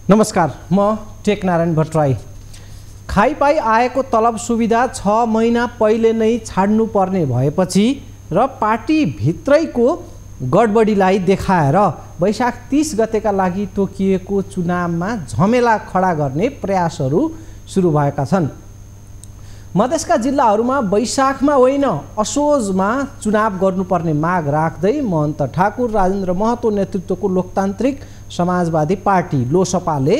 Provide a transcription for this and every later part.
नमस्कार, म टेकनारायण भट्टराई। खाइपाई आएको तलब सुविधा 6 महिना पहिले नै छाड्नुपर्ने भएपछि र पार्टीभित्रैको गडबडीलाई देखाएर वैशाख 30 गतेका लागि तोकिएको चुनावमा झमेला खडा गर्ने प्रयासहरू सुरु भएका छन्। मधेसका जिल्लाहरूमा वैशाखमा होइन असोजमा चुनाव गर्नुपर्ने माग राख्दै महन्त ठाकुर राजेन्द्र महतो नेतृत्वको लोकतान्त्रिक समाजवादी पार्टी लोसपाले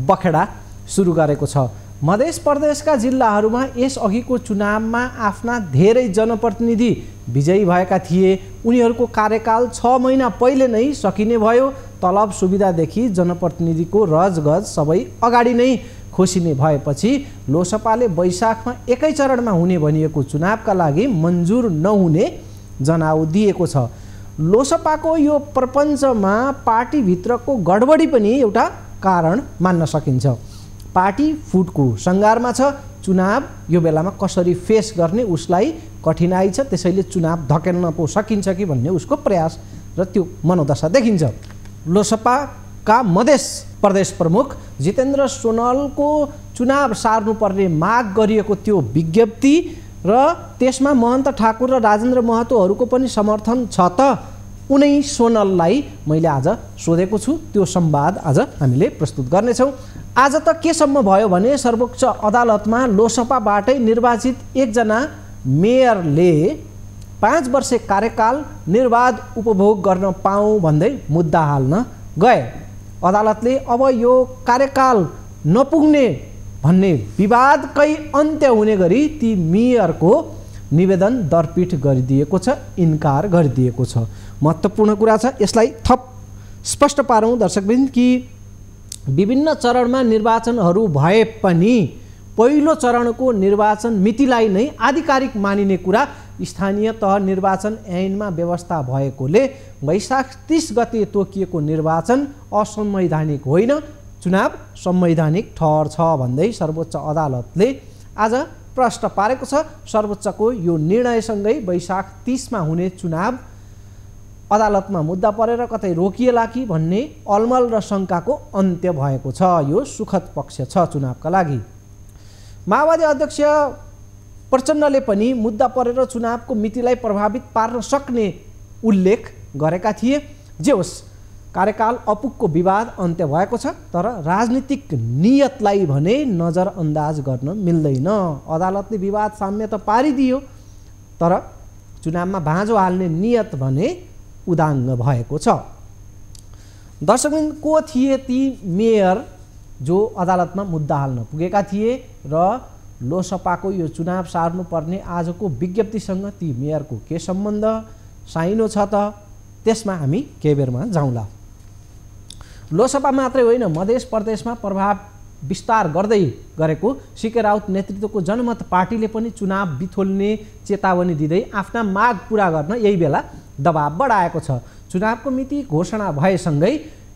बखेडा सुरु गरेको छ। मधेस प्रदेशका जिल्लाहरूमा यसअघिको चुनावमा आफ्ना धेरै जनप्रतिनिधि विजयी भएका थिए। उनीहरूको कार्यकाल 6 महिना पहिले नै सकिने भयो। तलब सुविधादेखि जनप्रतिनिधिको रजगज सबै अगाडि नै खोसिने भएपछि लोसपाले वैशाखमा एकै चरणमा हुने भनिएको चुनावका लागि मन्जुर नहुने जनाउ दिएको छ। लोसपाको यो प्रपञ्चमा पार्टीभित्रको गडबडी पनि एउटा कारण मान्न सकिन्छ। पार्टी फुटको सङ्घारमा छ। चुनाव यो बेलामा कसरी फेस गर्ने उसलाई कठिनाइ छ, त्यसैले चुनाव धकेल्न पो सकिन्छ कि भन्ने उसको प्रयास र त्यो मनोदशा देखिन्छ। लोसपाका मधेस प्रदेश प्रमुख जितेन्द्र सोनलको चुनाव सार्नुपर्ने माग गरिएको त्यो विज्ञप्ति र त्यसमा महन्त ठाकुर र राजेन्द्र महतोहरूको पनि समर्थन छ त? उनै सोनललाई मैले आज सोधेको छु। त्यो संवाद आज हामीले प्रस्तुत गर्नेछौँ। आज त केसम्म भयो भने सर्वोच्च अदालतमा लोसपाबाटै निर्वाचित एकजना मेयरले 5 वर्ष कार्यकाल निर्वाध उपभोग गर्न पाऊँ भन्दै मुद्दा हाल्न गए। अदालतले अब यो कार्यकाल नपुग्ने भन्ने विवादकै अन्त्य हुने गरी ती मेयरको निवेदन दरपीठ गरिदिएको छ, इन्कार गरिदिएको छ। महत्त्वपूर्ण कुरा छ, यसलाई थप स्पष्ट पारौँ दर्शकवृन्द कि विभिन्न चरणमा निर्वाचनहरू भए पनि पहिलो चरणको निर्वाचन मितिलाई नै आधिकारिक मानिने कुरा स्थानीय तह निर्वाचन ऐनमा व्यवस्था भएकोले वैशाख 30 गते तोकिएको निर्वाचन असंवैधानिक होइन, चुनाव संवैधानिक ठहर छ भन्दै सर्वोच्च अदालतले आज प्रश्न पारेको छ। सर्वोच्चको यो निर्णयसँगै वैशाख 30 मा हुने चुनाव अदालतमा मुद्दा परेर कतै रोकिएला कि भन्ने अलमल र शङ्काको अन्त्य भएको छ। यो सुखद पक्ष छ चुनावका लागि। माओवादी अध्यक्ष प्रचण्डले पनि मुद्दा परेर चुनावको मितिलाई प्रभावित पार्न सक्ने उल्लेख गरेका थिए। जे होस्, कार्यकाल अपुगको विवाद अन्त्य भएको छ, तर राजनीतिक नियतलाई भने नजरअन्दाज गर्न मिल्दैन। अदालतले विवाद साम्य त पारिदियो, तर चुनावमा भाँजो हाल्ने नियत भने उदाङ्ग भएको छ। दर्शकवृन्द, को थिए ती मेयर जो अदालतमा मुद्दा हाल्न पुगेका थिए र लोसपाको यो चुनाव सार्नुपर्ने आजको विज्ञप्तिसँग ती मेयरको के सम्बन्ध साइनो छ त? त्यसमा हामी केही बेरमा जाउँला। लोसपा मात्रै होइन, मधेस प्रदेशमा प्रभाव विस्तार गर्दै गरेको सीके राउत नेतृत्वको जनमत पार्टीले पनि चुनाव बिथोल्ने चेतावनी दिँदै आफ्ना माग पुरा गर्न यही बेला दबाब बढाएको छ। चुनावको मिति घोषणा भएसँगै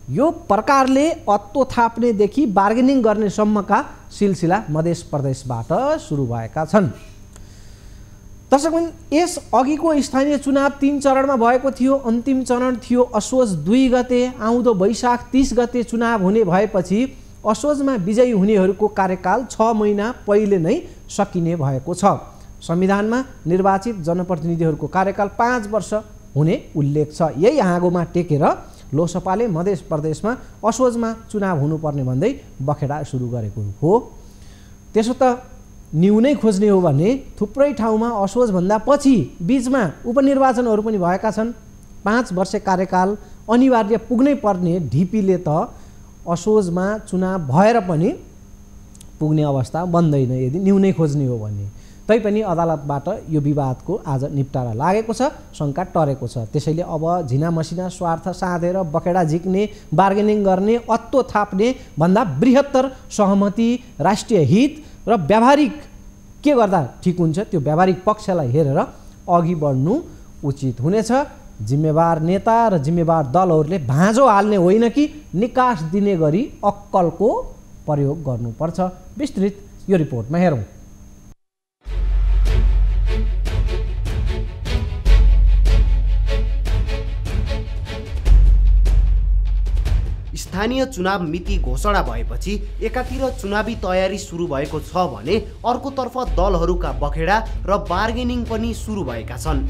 यो प्रकारले अत्तो थाप्नेदेखि बार्गेनिङ गर्नेसम्मका सिलसिला मधेस प्रदेशबाट सुरु भएका छन्। दर्शकवृन्द, यस अघिको स्थानीय चुनाव 3 चरणमा भएको थियो। अन्तिम चरण थियो असोज 2 गते। आउँदो वैशाख 30 गते चुनाव हुने भएपछि असोजमा विजयी हुनेहरूको कार्यकाल 6 महिना पहिले नै सकिने भएको छ। संविधानमा निर्वाचित जनप्रतिनिधिहरूको कार्यकाल 5 वर्ष हुने उल्लेख छ। यही हाँगोमा टेकेर लोसपाले मधेस प्रदेशमा असोजमा चुनाव हुनुपर्ने भन्दै बखेडा सुरु गरेको हो। त्यसो त न्यूनै खोज्ने हो भने थुप्रै ठाउँमा असोजभन्दा पछि बीचमा उपनिर्वाचनहरू पनि भएका छन्। 5 वर्ष कार्यकाल अनिवार्य पुग्नै पर्ने ढिपीले त असोजमा चुनाव भएर पनि पुग्ने अवस्था बन्दैन यदि न्यूनै खोज्ने हो भने। तैपनि अदालतबाट यो विवादको आज निपटारा लागेको छ, शङ्का टरेको छ। त्यसैले अब झिना मसिना स्वार्थ साधेर बखेडा झिक्ने, बार्गेनिङ गर्ने, अत्तो थाप्ने भन्दा बृहत्तर सहमति, राष्ट्रिय हित र व्यावहारिक के गर्दा ठिक हुन्छ त्यो व्यावहारिक पक्षलाई हेरेर अघि बढ्नु उचित हुनेछ। जिम्मेवार नेता र जिम्मेवार दलहरूले भाँजो हाल्ने होइन कि निकास दिने गरी अक्कलको प्रयोग गर्नुपर्छ। विस्तृत यो रिपोर्टमा हेरौँ। स्थानीय चुनाव मिति घोषणा भएपछि एकातिर चुनावी तयारी सुरु भएको छ भने अर्कोतर्फ दलहरूका बखेडा र बार्गेनिङ पनि सुरु भएका छन्।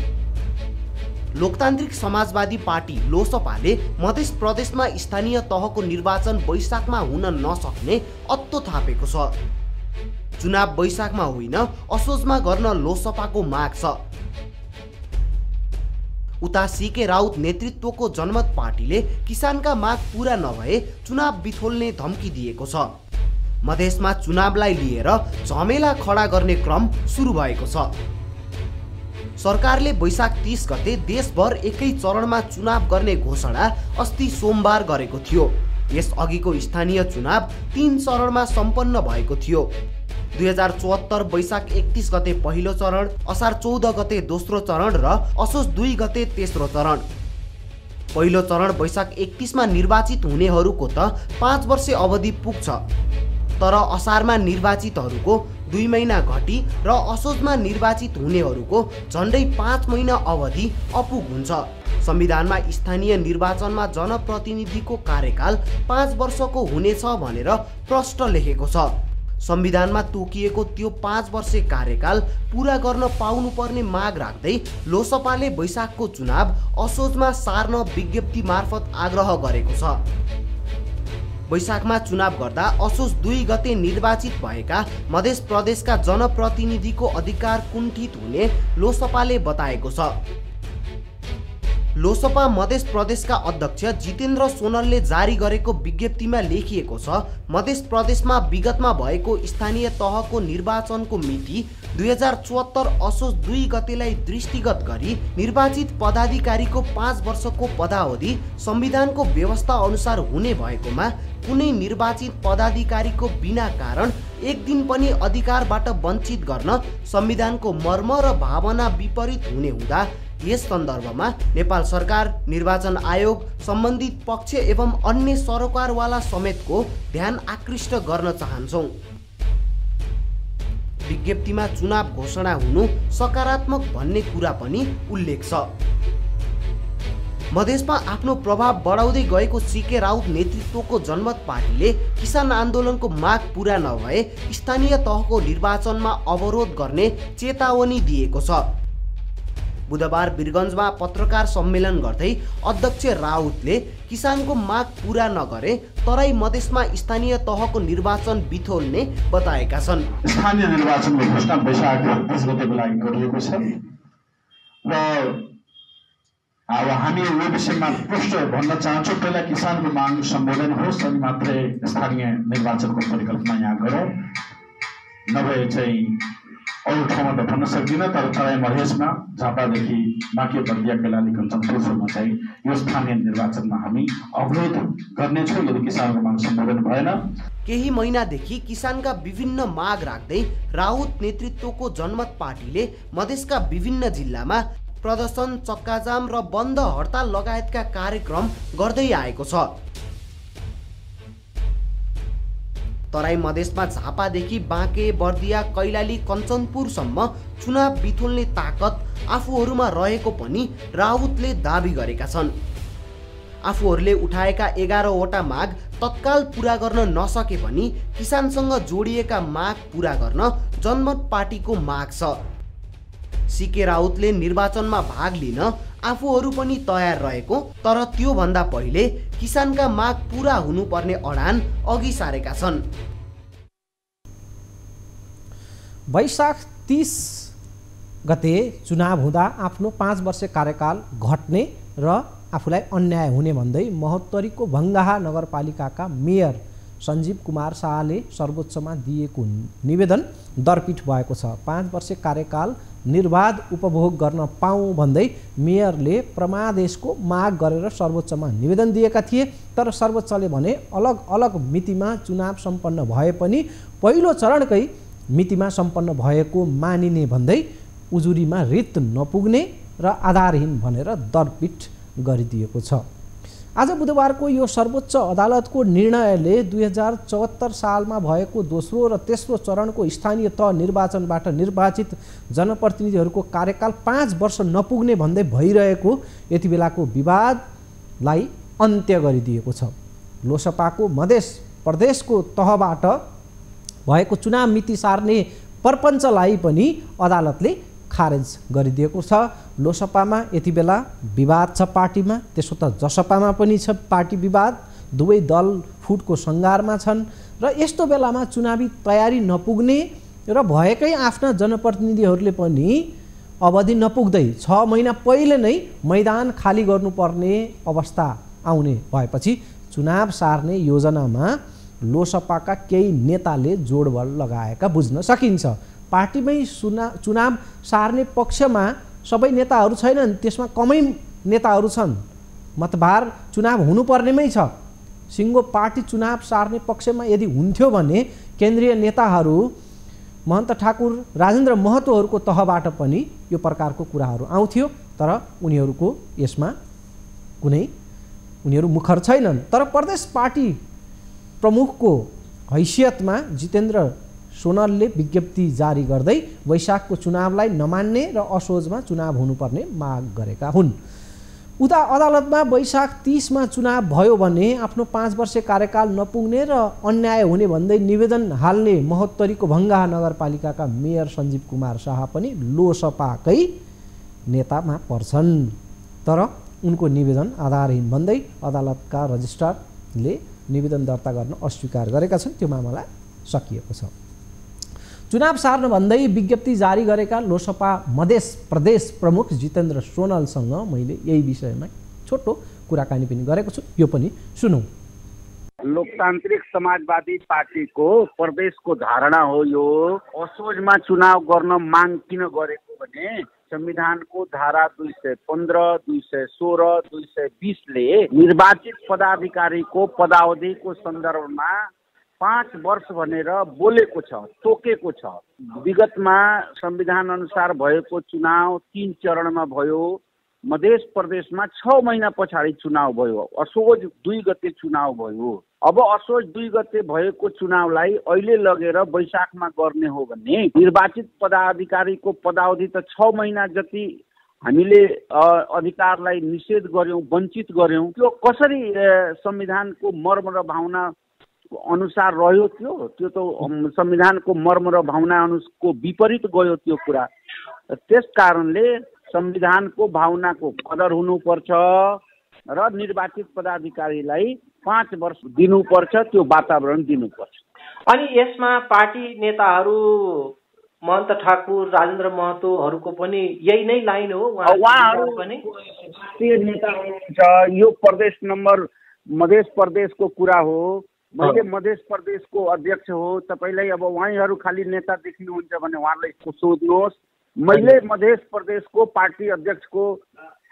लोकतान्त्रिक समाजवादी पार्टी लोसपाले मध्य प्रदेशमा स्थानीय तहको निर्वाचन वैशाखमा हुन नसक्ने अत्तो थापेको छ। चुनाव वैशाखमा होइन असोजमा गर्न लोसपाको माग छ। उता सीके राउत नेतृत्वको जनमत पार्टीले किसानका माग पूरा नभए चुनाव बिथोल्ने धम्की दिएको छ। मधेसमा चुनावलाई लिएर झमेला खडा गर्ने क्रम सुरु भएको छ। सरकारले वैशाख 30 गते देशभर एकै चरणमा चुनाव गर्ने घोषणा अस्ति सोमबार गरेको थियो। यस अघिको स्थानीय चुनाव 3 चरणमा सम्पन्न भएको थियो। 2074 वैशाख 31 गते पहिलो चरण, असार 14 गते दोस्रो चरण र असोज 2 गते तेस्रो चरण। पहिलो चरण वैशाख 31 मा निर्वाचित हुनेहरूको त 5 वर्ष अवधि पुग्छ, तर असारमा निर्वाचितहरूको 2 महिना घटी र असोजमा निर्वाचित हुनेहरूको झन्डै 5 महिना अवधि अपुग हुन्छ। संविधानमा स्थानीय निर्वाचनमा जनप्रतिनिधिको कार्यकाल 5 वर्षको हुनेछ भनेर प्रष्ट लेखेको छ। संविधानमा तोकिएको त्यो 5 वर्षे कार्यकाल पूरा गर्न पाउनुपर्ने माग राख्दै लोसपाले वैशाखको चुनाव असोजमा सार्न विज्ञप्ति मार्फत आग्रह गरेको छ। वैशाखमा चुनाव गर्दा असोज 2 गते निर्वाचित भएका मध्य प्रदेशका जनप्रतिनिधिको अधिकार कुण्ठित हुने लोसपाले बताएको छ। लोसपा मध्य प्रदेशका अध्यक्ष जितेन्द्र सोनलले जारी गरेको विज्ञप्तिमा लेखिएको छ, मध्य प्रदेशमा विगतमा भएको स्थानीय तहको निर्वाचनको मिति 2074 असोज 2 गतेलाई दृष्टिगत गरी निर्वाचित पदाधिकारीको 5 वर्षको पदावधि संविधानको व्यवस्था अनुसार हुने भएकोमा कुनै निर्वाचित पदाधिकारीको बिना कारण एक दिन पनि अधिकारबाट वञ्चित गर्न संविधानको मर्म र भावना विपरीत हुने हुँदा यस सन्दर्भमा नेपाल सरकार, निर्वाचन आयोग, सम्बन्धित पक्ष एवं अन्य सरकारवाला समेतको ध्यान आकृष्ट गर्न चाहन्छौं। विज्ञप्तिमा चुनाव घोषणा हुनु सकारात्मक भन्ने कुरा पनि उल्लेख छ। मधेसमा आफ्नो प्रभाव बढाउँदै गएको सीके राउत नेतृत्वको जनमत पार्टीले किसान आन्दोलनको माग पूरा नभए स्थानीय तहको निर्वाचनमा अवरोध गर्ने चेतावनी दिएको छ। बुधबार वीरगञ्जमा पत्रकार सम्मेलन गर्दै अध्यक्ष राउतले किसानको माग पूरा नगरे तराई मधेसमा स्थानीय तहको निर्वाचन बिथोल्ने बताएका छन्। स्थानीय निर्वाचनको घोषणा वैशाख 30 गतेको लागि गरिएको छ र अब हामी यो विषयमा प्रष्ट भन्न चाहन्छौँ, पहिला किसानको माग सम्बोधन होस् अनि मात्रै स्थानीय निर्वाचनको परिकल्पना यहाँ गरौँ, नभए चाहिँ अरू ठाउँमा त भन्न सक्दिनँ। तर तराई मधेसमा झापादेखि बाँकी बर्दिया कैलाली कञ्चनपुरसम्म चाहिँ यो स्थानीय निर्वाचनमा हामी अवरोध गर्नेछौँ यदि किसानको माग सम्बोधन भएन। केही महिनादेखि किसानका विभिन्न माग राख्दै राउत नेतृत्वको जनमत पार्टीले मधेसका विभिन्न जिल्लामा प्रदर्शन, चक्काजाम र बन्द हडताल लगायतका कार्यक्रम गर्दै आएको छ। तराई मधेसमा झापादेखि बाँके, बर्दिया, कैलाली, कञ्चनपुरसम्म चुनाव बिथोल्ने ताकत आफूहरूमा रहेको पनि राउतले दाबी गरेका छन्। आफूहरूले उठाएका 11वटा माग तत्काल पूरा गर्न नसके पनि किसानसँग जोडिएका माग पूरा गर्न जनमत पार्टीको माग छ। सीके राउतले निर्वाचनमा भाग लिन आफूहरू पनि तयार रहेको, तर त्यो भन्दा पहिले किसानका माग पूरा हुनुपर्ने अडान अघि सारेका छन्। वैशाख 30 गते चुनाव हुँदा आफ्नो 5 वर्ष कार्यकाल घट्ने र आफूलाई अन्याय हुने भन्दै महोत्तरीको भङ्गाहा नगरपालिकाका मेयर सञ्जीव कुमार शाहले सर्वोच्चमा दिएको निवेदन दरपीठ भएको छ। 5 वर्ष कार्यकाल निर्वाध उपभोग गर्न पाऊँ भन्दै मेयरले प्रमादेशको माग गरेर सर्वोच्चमा निवेदन दिएका थिए, तर सर्वोच्चले भने अलग अलग मितिमा चुनाव सम्पन्न भए पनि पहिलो चरणकै मितिमा सम्पन्न भएको मानिने भन्दै उजुरीमा रित नपुग्ने र आधारहीन भनेर दरपीठ गरिदिएको छ। आज बुधबारको यो सर्वोच्च अदालतको निर्णयले 2074 सालमा भएको दोस्रो र तेस्रो चरणको स्थानीय तह निर्वाचनबाट निर्वाचित जनप्रतिनिधिहरूको कार्यकाल 5 वर्ष नपुग्ने भन्दै भइरहेको यति बेलाको विवादलाई अन्त्य गरिदिएको छ। लोसपाको मधेस प्रदेशको तहबाट भएको चुनाव मिति सार्ने प्रपञ्चलाई पनि अदालतले खारेज गरिदिएको छ। लोसपामा यति बेला विवाद छ पार्टीमा, त्यसो त जसपामा पनि छ पार्टी विवाद, दुवै दल फुटको सङ्घारमा छन् र यस्तो बेलामा चुनावी तयारी नपुग्ने र भएकै आफ्ना जनप्रतिनिधिहरूले पनि अवधि नपुग्दै 6 महिना पहिले नै मैदान खाली गर्नुपर्ने अवस्था आउने भएपछि चुनाव सार्ने योजनामा लोसपाका केही नेताले जोडबल लगाएका बुझ्न सकिन्छ। पार्टीमै चुनाव सार्ने पक्षमा सबै नेताहरू छैनन्, त्यसमा कमै नेताहरू छन्। मतभार चुनाव हुनुपर्नेमै छ। सिङ्गो पार्टी चुनाव सार्ने पक्षमा यदि हुन्थ्यो भने केन्द्रीय नेताहरू महन्त ठाकुर, राजेन्द्र महतोहरूको तहबाट पनि यो प्रकारको कुराहरू आउँथ्यो, तर उनीहरूको यसमा उनीहरू मुखर छैनन्। तर प्रदेश पार्टी प्रमुखको हैसियतमा जितेन्द्र सोनलले विज्ञप्ति जारी गर्दै वैशाखको चुनावलाई नमान्ने र असोजमा चुनाव हुनुपर्ने माग गरेका हुन्। उता अदालतमा वैशाख 30 मा चुनाव भयो भने आफ्नो 5 वर्षे कार्यकाल नपुग्ने र अन्याय हुने भन्दै निवेदन हाल्ने महोत्तरीको भङ्गा नगरपालिकाका मेयर सञ्जीव कुमार शाह पनि लोसपाकै नेतामा पर्छन्। तर उनको निवेदन आधारहीन भन्दै अदालतका रजिस्ट्रारले निवेदन दर्ता गर्न अस्वीकार गरेका छन्। त्यो मामला सकिएको छ। चुनाव सार्न भन्दै विज्ञप्ति जारी गरेका लोसपा मधेस प्रदेश प्रमुख जितेन्द्र सोनलसँग मैले यही विषयमा छोटो कुराकानी पनि गरेको छु, यो पनि सुनौँ। लोकतान्त्रिक समाजवादी पार्टीको प्रदेशको धारणा हो यो असोजमा चुनाव गर्न माग किन गरेको भने संविधानको धारा 215, 216, 220ले निर्वाचित पदाधिकारीको पदावधिको सन्दर्भमा 5 वर्ष भनेर बोलेको छ, तोकेको छ। विगतमा संविधान अनुसार भएको चुनाव 3 चरणमा भयो। मध्य प्रदेशमा 6 महिना पछाडि चुनाव भयो। असोज 2 गते चुनाव भयो। अब असोज 2 गते भएको चुनावलाई अहिले लगेर वैशाखमा गर्ने हो भने निर्वाचित पदाधिकारीको पदावधि त 6 महिना जति हामीले अधिकारलाई निषेध गर्यौं, वञ्चित गर्यौं। त्यो कसरी संविधानको मर्म र भावना अनुसार रह्यो? त्यो त संविधानको मर्म र भावना अनुसारको विपरीत गयो त्यो कुरा। त्यस कारणले संविधानको भावनाको कदर हुनुपर्छ र निर्वाचित पदाधिकारीलाई 5 वर्ष दिनुपर्छ, त्यो वातावरण दिनुपर्छ। अनि यसमा पार्टी नेताहरू महन्त ठाकुर, राजेन्द्र महतोहरूको पनि यही नै लाइन हो। उहाँहरू पनि नेता हुनुहुन्छ। यो प्रदेश नम्बर मध्य प्रदेशको कुरा हो। मैले मध्य प्रदेशको अध्यक्ष हो। तपाईलाई अब उहाँहरू खाली नेता देख्नुहुन्छ भने उहाँलाई सोध्नुहोस्। मैले मध्य प्रदेशको पार्टी अध्यक्षको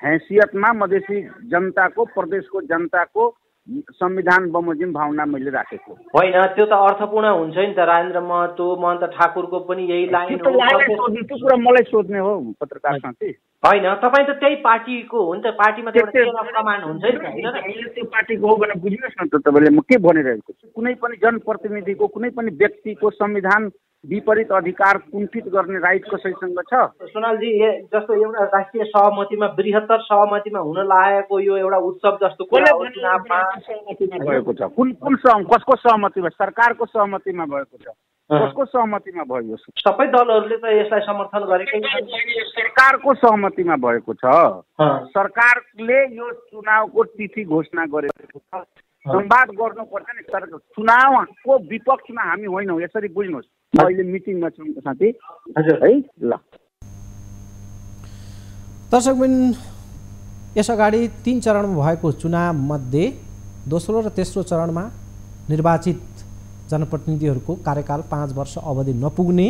हैसियतमा मधेसी जनताको, प्रदेशको जनताको संविधान बमोजिम भावना मैले राखेको होइन। त्यो त अर्थपूर्ण हुन्छ नि त। राजेन्द्र महतो, महन्त ठाकुरको पनि यही लाइन हो। त्यो कुरा मलाई सोध्ने हो पत्रकार साथी। होइन, तपाईँ त त्यही पार्टीको हो नि त। पार्टीमा त एउटा कमान हुन्छ नि त। त्यो पार्टीको हो भनेर बुझ्नुहोस् न त। तपाईँले म के भनिरहेको छु? कुनै पनि जनप्रतिनिधिको, कुनै पनि व्यक्तिको संविधान विपरीत अधिकार कुण्ठित गर्ने राइट कसैसँग छ? सोनालजी, जस्तो एउटा राष्ट्रिय सहमतिमा, बृहत्तर सहमतिमा हुन लागेको यो एउटा उत्सव जस्तो चुनावमा भएको छ। कसको सहमतिमा? सरकारको सहमतिमा भएको छ। कसको सहमतिमा भयो? सबै दलहरूले त यसलाई समर्थन गरेकै। सरकारको सहमतिमा भएको छ। सरकारले यो चुनावको तिथि घोषणा गरेको छ। संवाद गर्नुपर्छ नि। चुनावको विपक्षमा हामी होइनौँ, यसरी बुझ्नुहोस्। अहिले मिटिङमा छौँ साथी। हजुर है ल। दर्शकबिन, यसअगाडि 3 चरणमा भएको चुनाव मध्ये दोस्रो र तेस्रो चरणमा निर्वाचित जनप्रतिनिधिहरूको कार्यकाल 5 वर्ष अवधि नपुग्ने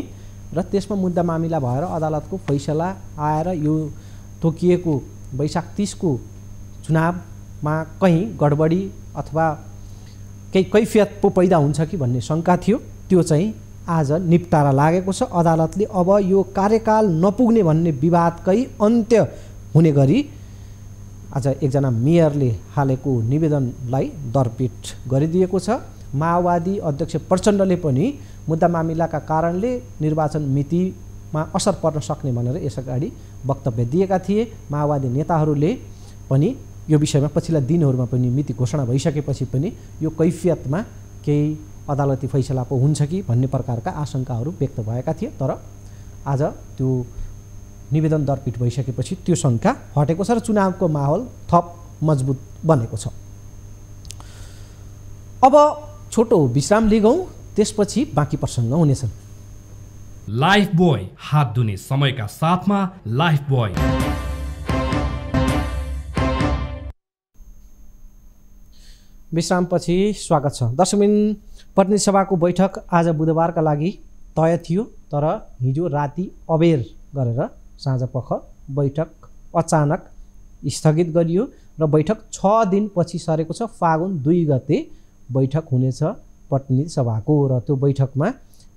र त्यसमा मुद्दा मामिला भएर अदालतको फैसला आएर यो तोकिएको वैशाख 30 को चुनावमा कहीँ गडबडी अथवा केही कैफियत पो पैदा हुन्छ कि भन्ने शङ्का थियो। त्यो चाहिँ आज निपटारा लागेको छ। अदालतले अब यो कार्यकाल नपुग्ने भन्ने विवादकै अन्त्य हुने गरी आज एकजना मेयरले हालेको निवेदनलाई दरपेट गरिदिएको छ। माओवादी अध्यक्ष प्रचण्डले पनि मुद्दा मामिलाका कारणले निर्वाचन मितिमा असर पर्न सक्ने भनेर यसअगाडि वक्तव्य दिएका थिए। माओवादी नेताहरूले पनि यो विषयमा पछिल्ला दिनहरूमा पनि मिति घोषणा भइसकेपछि पनि यो कैफियतमा केही अदालती फैसला पो हुन्छ कि भन्ने प्रकारका आशंकाहरू व्यक्त भएका थिए। तर आज त्यो निवेदन दरपीठ भइसकेपछि त्यो शङ्का हटेको छ र चुनावको माहौल थप मजबुत बनेको छ। अब छोटो विश्राम लिगौँ, त्यसपछि बाँकी प्रसङ्ग हुनेछन्। लाइफ बोय, हात धुने समयका साथमा लाइफ बोय। विश्रामपछि स्वागत छ। दर्शकबिन, प्रतिनिधि सभाको बैठक आज बुधबारका लागि तय थियो, तर हिजो राति अबेर गरेर साँझपख बैठक अचानक स्थगित गरियो र बैठक 6 दिनपछि सरेको छ। फागुन 2 गते बैठक हुनेछ प्रतिनिधि सभाको र त्यो बैठकमा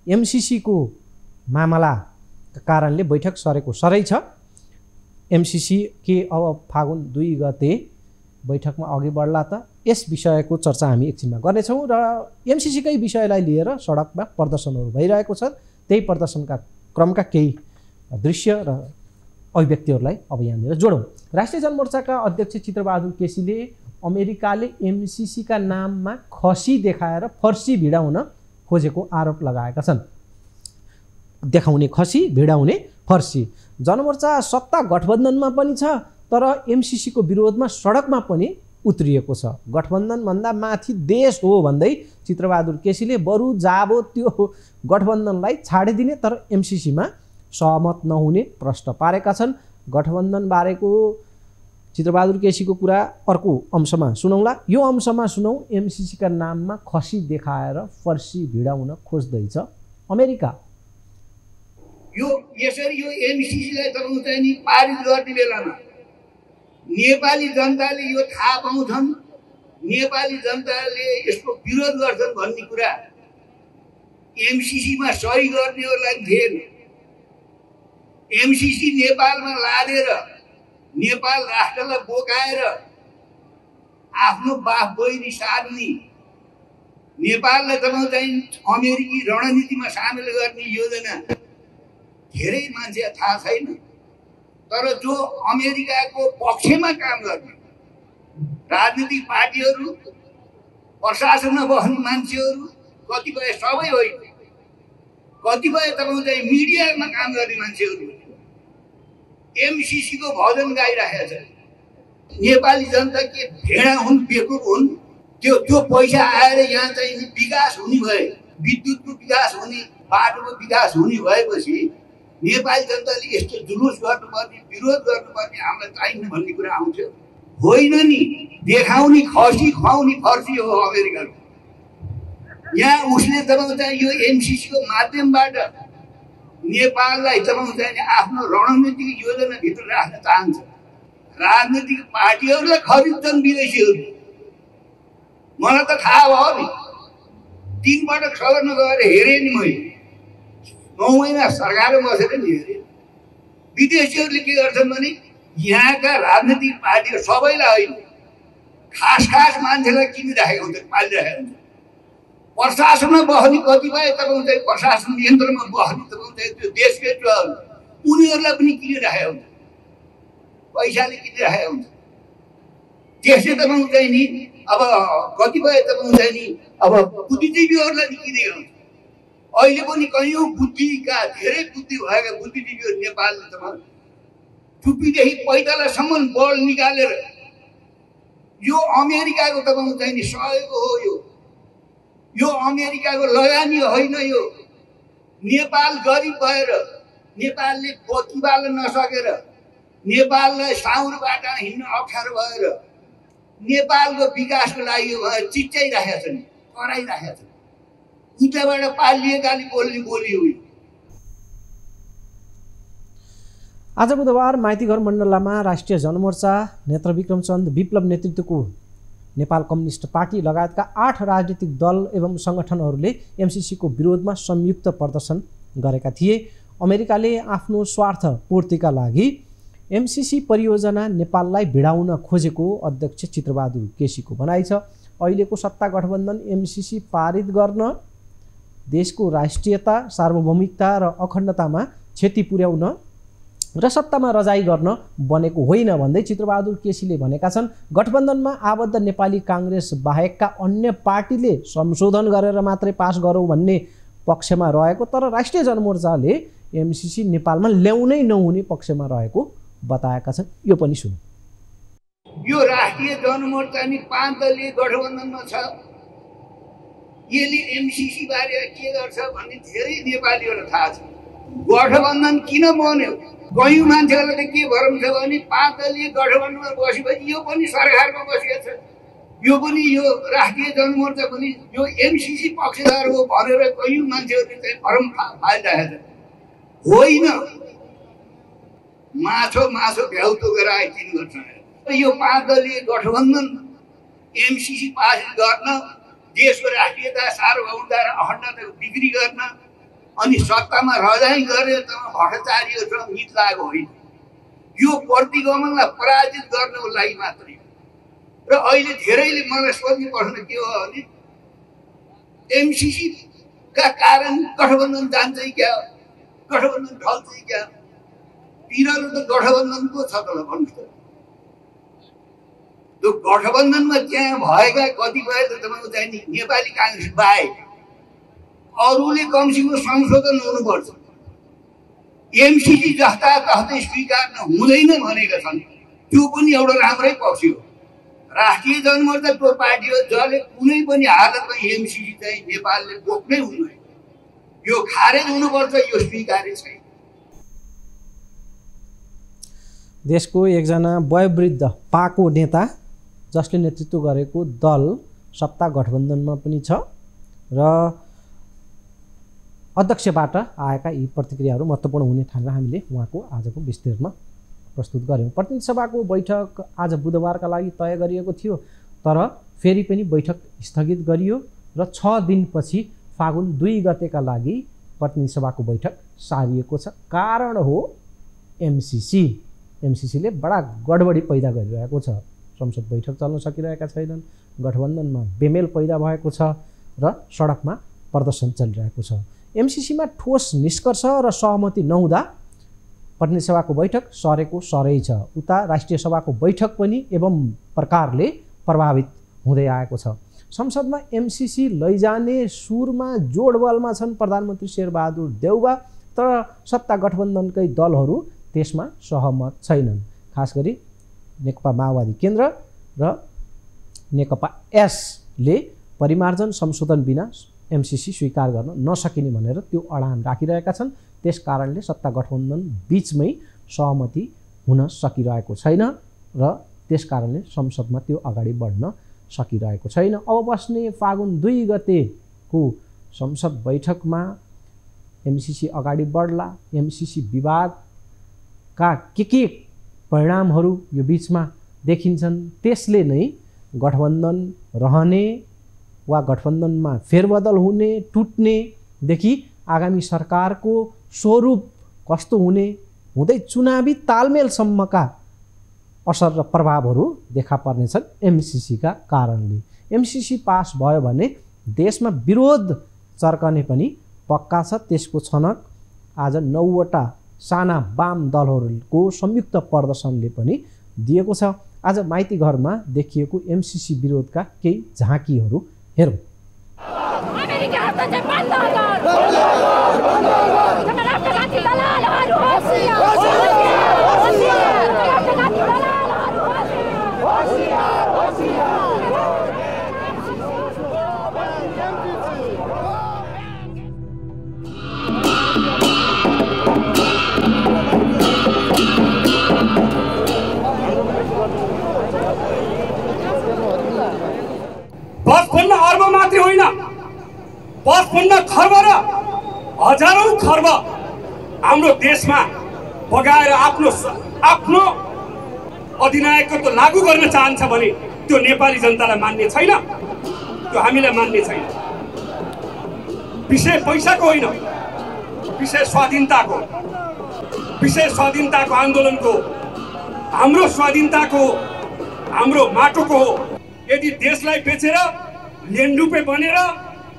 एमसीसीको मामलाका कारणले बैठक सरेको सरै छ। एमसीसी के अब फागुन 2 गते बैठकमा अघि बढ्ला त, यस विषयको चर्चा हामी एकछिनमा गर्नेछौँ र एमसीसीकै विषयलाई लिएर सडकमा प्रदर्शनहरू भइरहेको छ। त्यही प्रदर्शनका क्रमका केही दृश्य र अभिव्यक्तिहरूलाई अब यहाँनिर जोडौँ। राष्ट्रिय जनमोर्चाका अध्यक्ष चित्रबहादुर केसीले अमेरिकाले एमसीसीका नाममा खसी देखाएर फर्सी भिडाउन खोजेको आरोप लगाएका छन्। देखाउने खसी, भिडाउने फर्सी। जनमोर्चा सत्ता गठबन्धनमा पनि छ, तर एमसीसीको विरोधमा सडकमा पनि उत्रिएको छ। गठबन्धनभन्दा माथि देश हो भन्दै चित्रबहादुर केसीले बरु जाबो त्यो गठबन्धनलाई छाडिदिने तर एमसीसीमा सहमत नहुने प्रश्न पारेका छन्। गठबन्धनबारेको चित्रबहादुर केसीको कुरा अर्को अंशमा सुनौला। यो अंशमा सुनौ, एमसीसीका नाममा खसी देखाएर फर्सी भिडाउन खोज्दैछ अमेरिका। यो यसरी यो एमसीसीलाई तपाईँ चाहिँ नि पारित गर्ने बेलामा नेपाली जनताले यो थाहा पाउँछन्, नेपाली जनताले यसको विरोध गर्छन् भन्ने कुरा एमसीसीमा सही गर्नेहरूलाई थिएन। एमसीसी नेपालमा लादेर नेपाल राष्ट्रलाई बोकाएर आफ्नो बाफ बहिनी सार्ने, नेपाललाई तपाईँ चाहिँ अमेरिकी रणनीतिमा सामेल गर्ने योजना धेरै मान्छे थाहा छैन। तर जो अमेरिकाको पक्षमा काम गर्ने राजनीतिक पार्टीहरू, प्रशासनमा बस्ने मान्छेहरू, कतिपय सबै होइन, कतिपय तपाईँ चाहिँ मिडियामा काम गर्ने मान्छेहरू एमसीसीको भजन गाइरहेका छन्। नेपाली जनता के भेडा हुन्, बेकुब हुन्? त्यो पैसा आएर यहाँ चाहिँ विकास हुने भए, विद्युतको विकास हुने, बाटोको विकास हुने भएपछि नेपाली जनताले यस्तो जुलुस गर्नुपर्ने, विरोध गर्नुपर्ने, हामीलाई चाहिने भन्ने कुरा आउँथ्यो। होइन नि, देखाउने खसी, खुवाउने फर्सी हो अमेरिकाको। यहाँ उसले तपाईँ चाहिँ यो एमसीसीको माध्यमबाट नेपाललाई तपाईँ चाहिँ आफ्नो रणनीतिक योजनाभित्र राख्न चाहन्छ। राजनीतिक पार्टीहरूलाई खरिद्छन् विदेशीहरू। मलाई त थाहा भयो नि, 3 पटक सदनमा गएर हेरेँ नि मैले। 9 महिना सरकारमा बसेर नि हेरेँ। विदेशीहरूले के गर्छन् भने यहाँका राजनीतिक पार्टीहरू सबैलाई होइन, खास मान्छेलाई किनिराखेको हुन्छ, पालिरहेको हुन्छ। प्रशासनमा बस्ने कतिपय तपाईँ चाहिँ प्रशासन यन्त्रमा बस्ने तपाईँ चाहिँ त्यो देशकै उनीहरूलाई पनि किनिराखेको हुन्छ, पैसाले किनिराखेको हुन्छ। त्यसै तपाईँ चाहिँ नि अब कतिपय तपाईँ चाहिँ नि अब बुद्धिजीवीहरूलाई नि किनेको हुन्छ। अहिले पनि कैयौँ बुद्धिका, धेरै बुद्धि भएका बुद्धिजीवीहरू नेपालले तपाईँ टुप्पीदेखि पैतालासम्म बल निकालेर यो अमेरिकाको तपाईँ चाहिँ नि सहयोग हो। यो अमेरिकाको लगानी होइन। यो नेपाल गरिब भएर, नेपालले बत्ती बाल्न नसकेर, नेपाललाई साउरबाट हिँड्न अप्ठ्यारो भएर नेपालको विकासको लागि चिच्याइरहेका छन्, कराइरहेका छन्। उताबाट पालिएकाले बोल्ने बोली हो। आज बुधबार माइतीघर मण्डलामा राष्ट्रिय जनमोर्चा, नेत्र विक्रमचन्द विप्लव नेतृत्वको नेपाल कम्युनिस्ट पार्टी लगायतका 8 राजनीतिक दल एवं सङ्गठनहरूले एमसीसीको विरोधमा संयुक्त प्रदर्शन गरेका थिए। अमेरिकाले आफ्नो स्वार्थ पूर्तिका लागि एमसीसी परियोजना नेपाललाई भिडाउन खोजेको अध्यक्ष चित्रबहादुर केसीको भनाइ छ। अहिलेको सत्ता गठबन्धन एमसीसी पारित गर्न देशको राष्ट्रियता, सार्वभौमिकता र अखण्डतामा क्षति पुर्याउन र सत्तामा रजाई गर्न बनेको होइन भन्दै चित्रबहादुर केसीले भनेका छन्। गठबन्धनमा आबद्ध नेपाली काङ्ग्रेस बाहेकका अन्य पार्टीले संशोधन गरेर मात्रै पास गरौँ भन्ने पक्षमा रहेको, तर राष्ट्रिय जनमोर्चाले एमसीसी नेपालमा ल्याउनै नहुने पक्षमा रहेको बताएका छन्। यो पनि सुनौँ। यो राष्ट्रिय जनमोर्चा नि 5 दलीय गठबन्धनमा छ। यसले एमसीसी बारे के गर्छ भन्ने धेरै नेपालीहरूलाई थाहा छ। गठबन्धन किन बन्यो? कयौँ मान्छेहरूलाई के भरम छ भने 5 दलीय गठबन्धनमा बसेपछि यो पनि सरकारमा बसेको छ, यो पनि यो राष्ट्रिय जनमोर्चा पनि यो एमसीसी पक्षधर हो भनेर कयौँ मान्छेहरूले चाहिँ भरम फालिरहेको छ। होइन, माछो भ्याउ तोकेर आइदिन गर्छ। यो 5 दलीय गठबन्धन एमसीसी पास गर्न, देशको राष्ट्रियता, सार्वभौमता र अखण्डताको बिक्री गर्न अनि सत्तामा रजाई गरेर भ्रष्टाचारीहरूसँग मित लागेको होइन। यो प्रतिगमनलाई पराजित गर्नको लागि मात्रै। र अहिले धेरैले मलाई सोध्ने प्रश्न के हो भने एमसीसी का कारण गठबन्धन जान्छ क्या, गठबन्धन ढल्छ क्या? तिनीहरू त गठबन्धनको छ त भन्नुहोस् त। त्यो गठबन्धनमा त्यहाँ भएका कतिपय त तपाईँको चाहिँ नि नेपाली काङ्ग्रेस बाहेक अरूले कमसेकम संशोधन हुनुपर्छ। एमसीसी जस्ता तस्तै स्वीकार्न हुँदैन भनेका छन्। त्यो पनि एउटा राम्रै पक्ष हो। राष्ट्रिय जनमोर्चा त्यो पार्टी हो जसले कुनै पनि हालतमा एमसीसी चाहिँ नेपालले बोक्नै हुँदैन। यो खारेज हुनुपर्छ, यो स्वीकार्य छैन। देशको एकजना वयोवृद्ध पाको नेता जसले नेतृत्व गरेको दल सत्ता गठबन्धनमा पनि छ र अध्यक्षबाट आएका यी प्रतिक्रियाहरू महत्त्वपूर्ण हुने ठानेर हामीले उहाँको आजको विस्तृतमा प्रस्तुत गऱ्यौँ। प्रतिनिधि सभाको बैठक आज बुधबारका लागि तय गरिएको थियो, तर फेरि पनि बैठक स्थगित गरियो र 6 दिनपछि फागुन 2 गतेका लागि प्रतिनिधि सभाको बैठक सारिएको छ। कारण हो एमसीसी। एमसीसीले बडा गडबडी पैदा गरिरहेको छ। संसद बैठक चल्न सकिरहेका छैनन्, गठबन्धनमा बेमेल पैदा भएको छ र सडकमा प्रदर्शन चलिरहेको छ। एमसीसीमा ठोस निष्कर्ष र सहमति नहुँदा प्रतिनिधि सभाको बैठक सरेको सरै छ। उता राष्ट्रिय सभाको बैठक पनि एवं प्रकारले प्रभावित हुँदै आएको छ। संसदमा एमसीसी लैजाने सुरमा जोडबलमा छन् प्रधानमन्त्री शेरबहादुर देउवा, तर सत्ता गठबन्धनकै दलहरू त्यसमा सहमत छैनन्। खास गरी नेकपा माओवादी केन्द्र र नेकपा एसले परिमार्जन संशोधन बिना एमसीसी स्वीकार गर्न नसकिने भनेर त्यो अडान राखिरहेका छन्। त्यस कारणले सत्ता गठबन्धन बीचमै सहमति हुन सकिरहेको छैन र त्यस कारणले संसदमा त्यो अगाडि बढ्न सकिरहेको छैन। अब बस्ने फागुन 2 गतेको संसद बैठकमा एमसीसी अगाडि बढ्ला, एमसीसी विवादका के परिणामहरू यो बीचमा देखिन्छन्, त्यसले नै गठबन्धन रहने वा गठबन्धनमा फेरबदल हुने, टुट्नेदेखि आगामी सरकारको स्वरूप कस्तो हुने हुँदै चुनावी तालमेलसम्मका असर र प्रभावहरू देखा पर्नेछन् एमसीसीका कारणले। एमसीसी पास भयो भने देशमा विरोध चर्कने पनि पक्का छ। त्यसको छनक आज 9वटा साना वाम दलहरूको संयुक्त प्रदर्शनले पनि दिएको छ। आज माइती घरमा देखिएको एमसीसी विरोधका केही झाँकीहरू हेरौँ। बसभन्दा अर्ब मात्रै होइन, बसभन्दा खर्ब र हजारौं खर्ब हाम्रो देशमा बगाएर आफ्नो अधिनायकत्व लागू गर्न चाहन्छ भने त्यो नेपाली जनतालाई मान्ने छैन, त्यो हामीलाई मान्ने छैन। विषय पैसाको होइन, विषय स्वाधीनताको आन्दोलनको, हाम्रो स्वाधीनताको, हाम्रो माटोको हो। यदि देशलाई बेचेर लेन्डुपे बनेर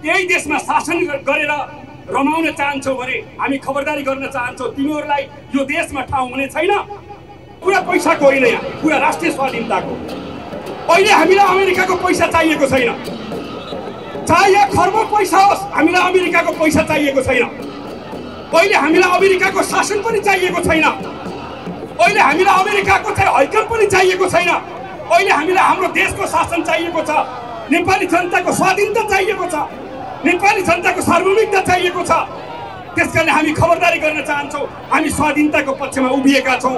यही देशमा शासन गरेर रमाउन चाहन्छौ भने हामी खबरदारी गर्न चाहन्छौँ तिमीहरूलाई यो देशमा ठाउँ हुने छैन। पुरा पैसाको होइन, यहाँ पुरा राष्ट्रिय स्वाधीनताको। अहिले हामीलाई अमेरिकाको पैसा चाहिएको छैन, चाहे खर्बौं पैसा होस्, हामीलाई अमेरिकाको पैसा चाहिएको छैन। अहिले हामीलाई अमेरिकाको शासन पनि चाहिएको छैन। अहिले हामीलाई अमेरिकाको चाहिँ हैकम पनि चाहिएको छैन। अहिले हामीलाई हाम्रो देशको शासन चाहिएको छ, नेपाली जनताको स्वाधीनता चाहिएको छ, नेपाली जनताको सार्वभौमिकता चाहिएको छ। त्यसकारण हामी खबरदारी गर्न चाहन्छौँ, हामी स्वाधीनताको पक्षमा उभिएका छौँ।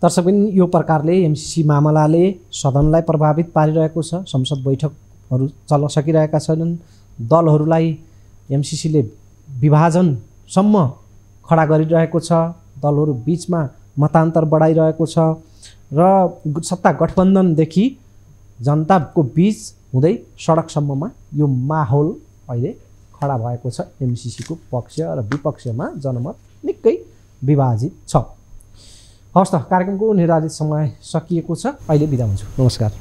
दर्शकबिन, यो प्रकारले एमसीसी मामलाले सदनलाई प्रभावित पारिरहेको छ। संसद बैठकहरू चल्न सकिरहेका छैनन्। दलहरूलाई एमसीसीले विभाजनसम्म खडा गरिरहेको छ। दलहरू बीचमा मतान्तर बढाइरहेको छ र सत्ता गठबन्धनदेखि जनताको बीच हुँदै सडकसम्ममा यो माहौल अहिले खडा भएको छ। एमसीसीको पक्ष र विपक्षमा जनमत निकै विभाजित छ। हवस् त, कार्यक्रमको निर्धारित समय सकिएको छ। अहिले बिदा हुन्छु। नमस्कार।